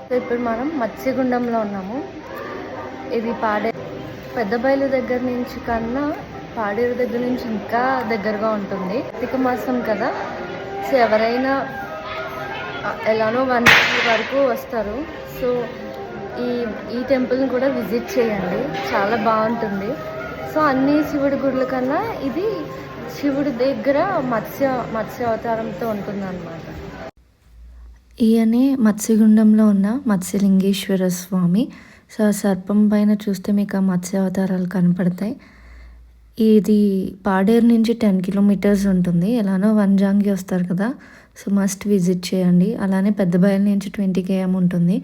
So ఇప్పుడు మనం మత్స్యగుండంలో ఉన్నాము. ఇది పెద్దబయలు దగ్గర నుంచి కన్నా పాడేరు దగ్గర నుంచి ఇంకా దగ్గరగా ఉంటుంది. కార్తీక మాసం కదా, సో ఎవరైనా ఎలానో 1 వీక్ వరకు వస్తారు. సో ఈ టెంపుల్ని కూడా విజిట్ చేయండి, చాలా బాగుంటుంది. సో అన్ని శివుడి గుడుల కన్నా ఇది శివుడి దగ్గర మత్స్య అవతారంతో ఉంటుందన్నమాట. ఈయనే మత్స్యగుండంలో ఉన్న మత్స్యలింగేశ్వర స్వామి. సో సర్పం పైన చూస్తే మీకు ఆ మత్స్య అవతారాలు కనపడతాయి. ఇది పాడేరు నుంచి 10 కిలోమీటర్స్ ఉంటుంది. ఎలానో వంజాంగి వస్తారు కదా, సో మస్ట్ విజిట్ చేయండి. అలానే పెద్దబయలు నుంచి 20 km ఉంటుంది.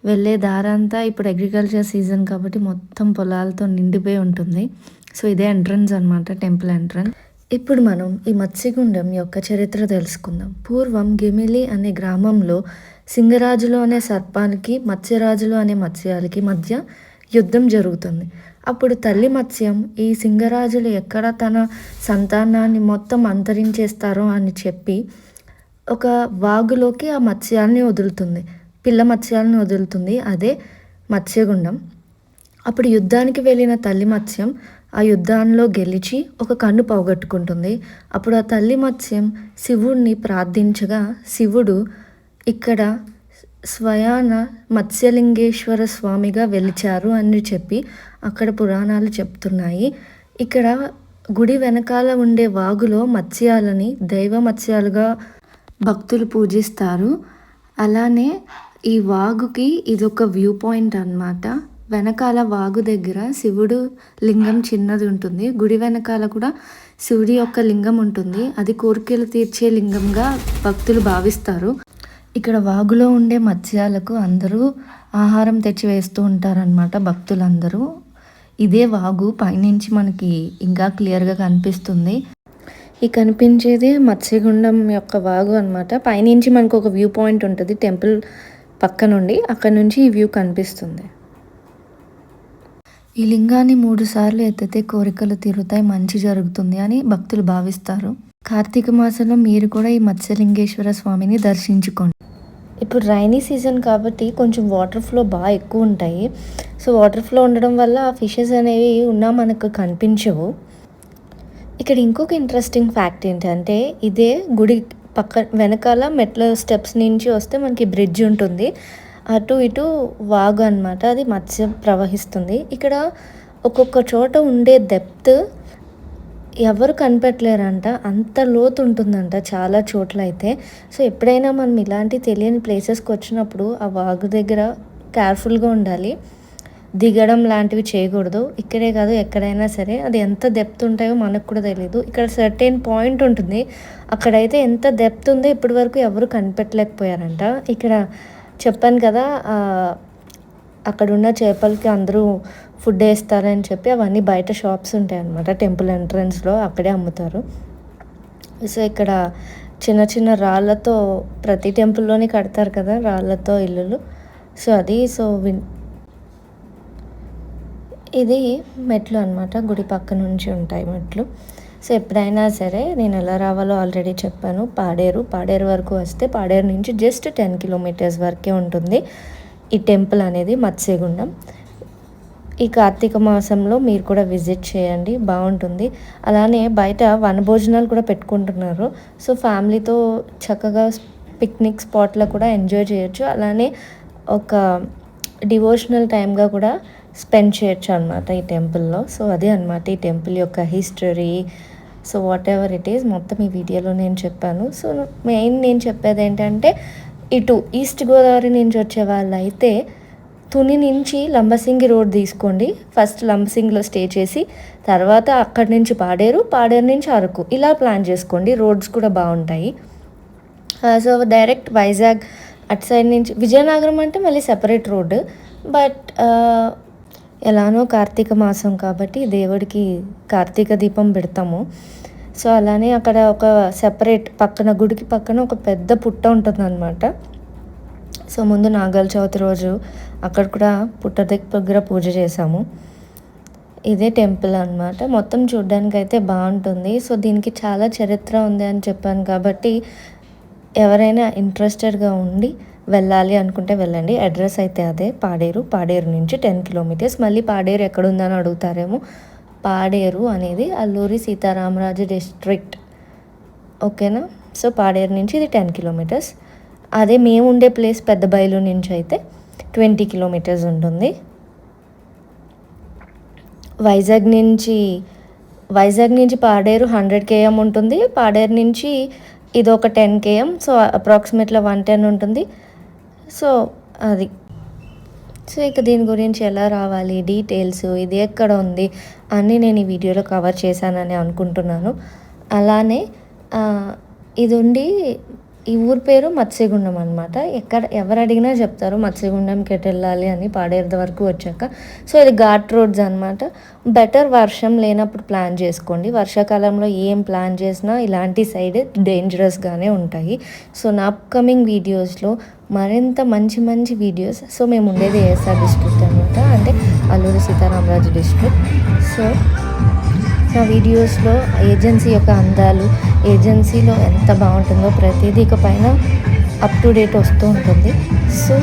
వెళ్ళే దారంతా ఇప్పుడు అగ్రికల్చర్ సీజన్ కాబట్టి మొత్తం పొలాలతో నిండిపోయి ఉంటుంది. సో ఇదే ఎంట్రన్స్ అనమాట, టెంపుల్ ఎంట్రన్స్. ఇప్పుడు మనం ఈ మత్స్యగుండం యొక్క చరిత్ర తెలుసుకుందాం. పూర్వం గిమిలి అనే గ్రామంలో సింగరాజులు అనే సర్పానికి మత్స్యరాజులు అనే మత్స్యాలకి మధ్య యుద్ధం జరుగుతుంది. అప్పుడు తల్లి మత్స్యం ఈ సింగరాజులు ఎక్కడ తన సంతానాన్ని మొత్తం అంతరించేస్తారో అని చెప్పి ఒక వాగులోకి ఆ మత్స్యాల్ని వదులుతుంది, పిల్ల మత్స్యాలను వదులుతుంది. అదే మత్స్యగుండం. అప్పుడు యుద్ధానికి వెళ్ళిన తల్లి మత్స్యం ఆ యుద్ధంలో గెలిచి ఒక కన్ను పోగొట్టుకుంటుంది. అప్పుడు ఆ తల్లి మత్స్యం శివుడిని ప్రార్థించగా శివుడు ఇక్కడ స్వయాన మత్స్యలింగేశ్వర స్వామిగా వెలిచారు అని చెప్పి అక్కడ పురాణాలు చెప్తున్నాయి. ఇక్కడ గుడి వెనకాల ఉండే వాగులో మత్స్యాలని దైవ మత్స్యాలుగా భక్తులు పూజిస్తారు. అలానే ఈ వాగుకి ఇదొక వ్యూ పాయింట్ అన్నమాట. వెనకాల వాగు దగ్గర శివుడు లింగం చిన్నది ఉంటుంది. గుడి వెనకాల కూడా శివుడి యొక్క లింగం ఉంటుంది. అది కోరికలు తీర్చే లింగంగా భక్తులు భావిస్తారు. ఇక్కడ వాగులో ఉండే మత్స్యాలకు అందరూ ఆహారం తెచ్చి వేస్తూ ఉంటారనమాట భక్తులందరూ. ఇదే వాగు పైనుంచి మనకి ఇంకా క్లియర్గా కనిపిస్తుంది. ఈ కనిపించేది మత్స్యగుండం యొక్క వాగు అనమాట. పైనుంచి మనకు ఒక వ్యూ పాయింట్ ఉంటుంది టెంపుల్ పక్క నుండి, అక్కడ నుంచి ఈ వ్యూ కనిపిస్తుంది. ఈ లింగాన్ని 3 సార్లు ఎత్తితే కోరికలు తీరుతాయి, మంచి జరుగుతుంది అని భక్తులు భావిస్తారు. కార్తీక మాసంలో మీరు కూడా ఈ మత్స్యలింగేశ్వర స్వామిని దర్శించుకోండి. ఇప్పుడు రైనీ సీజన్ కాబట్టి కొంచెం వాటర్ ఫ్లో బాగా ఎక్కువ ఉంటాయి. సో వాటర్ ఫ్లో ఉండడం వల్ల ఆ ఫిషెస్ అనేవి ఉన్నా మనకు కనిపించవు. ఇక్కడ ఇంకొక ఇంట్రెస్టింగ్ ఫ్యాక్ట్ ఏంటంటే ఇదే గుడి వెనకాల మెట్ల స్టెప్స్ నుంచి వస్తే మనకి బ్రిడ్జ్ ఉంటుంది. అటు ఇటు వాగు అనమాట, అది మత్స్యం ప్రవహిస్తుంది. ఇక్కడ ఒక్కొక్క చోట ఉండే డెప్త్ ఎవరు కనిపెట్టలేరంట, అంత లోతు ఉంటుందంట చాలా చోట్ల అయితే. సో ఎప్పుడైనా మనం ఇలాంటి తెలియని ప్లేసెస్కి వచ్చినప్పుడు ఆ వాగు దగ్గర కేర్ఫుల్గా ఉండాలి, దిగడం లాంటివి చేయకూడదు. ఇక్కడే కాదు ఎక్కడైనా సరే, అది ఎంత డెప్త్ ఉంటాయో మనకు కూడా తెలియదు. ఇక్కడ సర్టెన్ పాయింట్ ఉంటుంది, అక్కడైతే ఎంత డెప్త్ ఉందో ఇప్పటి వరకు ఎవరు కనిపెట్టలేకపోయారంట. ఇక్కడ చెప్పాను కదా, అక్కడున్న చేపలకి అందరూ ఫుడ్ వేస్తారని చెప్పి అవన్నీ బయట షాప్స్ ఉంటాయి అన్నమాట టెంపుల్ ఎంట్రన్స్లో, అక్కడే అమ్ముతారు. సో ఇక్కడ చిన్న చిన్న రాళ్ళతో ప్రతి టెంపుల్లోనే కడతారు కదా రాళ్ళతో ఇల్లులు. సో అది ఇది మెట్లు అనమాట, గుడి పక్క నుంచి ఉంటాయి మెట్లు. సో ఎప్పుడైనా సరే నేను ఎలా రావాలో ఆల్రెడీ చెప్పాను. పాడేరు వరకు వస్తే పాడేరు నుంచి జస్ట్ 10 కిలోమీటర్స్ వరకే ఉంటుంది ఈ టెంపుల్ అనేది, మత్స్యగుండం. ఈ కార్తీక మాసంలో మీరు కూడా విజిట్ చేయండి, బాగుంటుంది. అలానే బయట వనభోజనాలు కూడా పెట్టుకుంటున్నారు. సో ఫ్యామిలీతో చక్కగా పిక్నిక్ స్పాట్లో కూడా ఎంజాయ్ చేయొచ్చు. అలానే ఒక డివోషనల్ టైమ్గా కూడా స్పెండ్ చేయొచ్చు అనమాట ఈ టెంపుల్లో. సో అదే అనమాట ఈ టెంపుల్ యొక్క history. So what ever it is మొత్తం ఈ వీడియోలో నేను చెప్పాను. సో మెయిన్ నేను చెప్పేది ఏంటంటే, ఇటు ఈస్ట్ గోదావరి నుంచి వచ్చే వాళ్ళు అయితే తుని నుంచి లంబసింగి రోడ్ తీసుకోండి. ఫస్ట్ లంబసింగిలో స్టే చేసి తర్వాత అక్కడి నుంచి పాడేరు నుంచి అరకు, ఇలా ప్లాన్ చేసుకోండి. రోడ్స్ కూడా బాగుంటాయి. సో డైరెక్ట్ వైజాగ్ అటు సైడ్ నుంచి విజయనగరం అంటే మళ్ళీ సెపరేట్ రోడ్డు. బట్ ఎలానో కార్తీక మాసం కాబట్టి దేవుడికి కార్తీక దీపం పెడతాము. సో అలానే అక్కడ ఒక సెపరేట్ పక్కన గుడికి పక్కన ఒక పెద్ద పుట్ట ఉంటుందన్నమాట. సో ముందు నాగాల చవితి రోజు అక్కడ కూడా పుట్ట దగ్గర పూజ చేసాము. ఇదే టెంపుల్ అన్నమాట. మొత్తం చూడ్డానికి అయితే బాగుంటుంది. సో దీనికి చాలా చరిత్ర ఉంది అని చెప్పాను కాబట్టి ఎవరైనా ఇంట్రెస్టెడ్గా ఉండి వెళ్ళాలి అనుకుంటే వెళ్ళండి. అడ్రస్ అయితే అదే పాడేరు నుంచి 10 కిలోమీటర్స్. మళ్ళీ పాడేరు ఎక్కడుందని అడుగుతారేమో. పాడేరు అనేది అల్లూరి సీతారామరాజు డిస్ట్రిక్ట్, ఓకేనా. సో పాడేరు నుంచి ఇది 10 కిలోమీటర్స్. అదే మేము ఉండే ప్లేస్ పెద్దబయలు నుంచి అయితే 20 కిలోమీటర్స్ ఉంటుంది. వైజాగ్ నుంచి పాడేరు 100 km ఉంటుంది. పాడేరు నుంచి ఇది ఒక 10 km, సో అప్రాక్సిమేట్గా 110 ఉంటుంది. సో అది. సో ఇక దీని గురించి ఎలా రావాలి, డీటెయిల్స్, ఇది ఎక్కడ ఉంది అన్నీ నేను ఈ వీడియోలో కవర్ చేశానని అనుకుంటున్నాను. అలానే ఇది ఉండి ఈ ఊరి పేరు మత్స్యగుండం అనమాట. ఎవరు అడిగినా చెప్తారు మత్స్యగుండంకి ఎటు వెళ్ళాలి అని పాడేరు వరకు వచ్చాక. సో ఇది ఘాట్ రోడ్స్ అనమాట. బెటర్ వర్షం లేనప్పుడు ప్లాన్ చేసుకోండి. వర్షాకాలంలో ఏం ప్లాన్ చేసినా ఇలాంటి సైడ్ డేంజరస్గానే ఉంటాయి. సో నా అప్కమింగ్ వీడియోస్లో మరింత మంచి వీడియోస్. సో మేము ఉండేది ఏఎస్ఆర్ డిస్ట్రిక్ట్ అనమాట, అంటే అల్లూరి సీతారామరాజు డిస్ట్రిక్ట్. సో నా వీడియోస్లో ఏజెన్సీ యొక్క అందాలు, ఏజెన్సీలో ఎంత బాగుంటుందో ప్రతిదీ ఇక పైన అప్ టు డేట్ వస్తూ ఉంటుంది. సో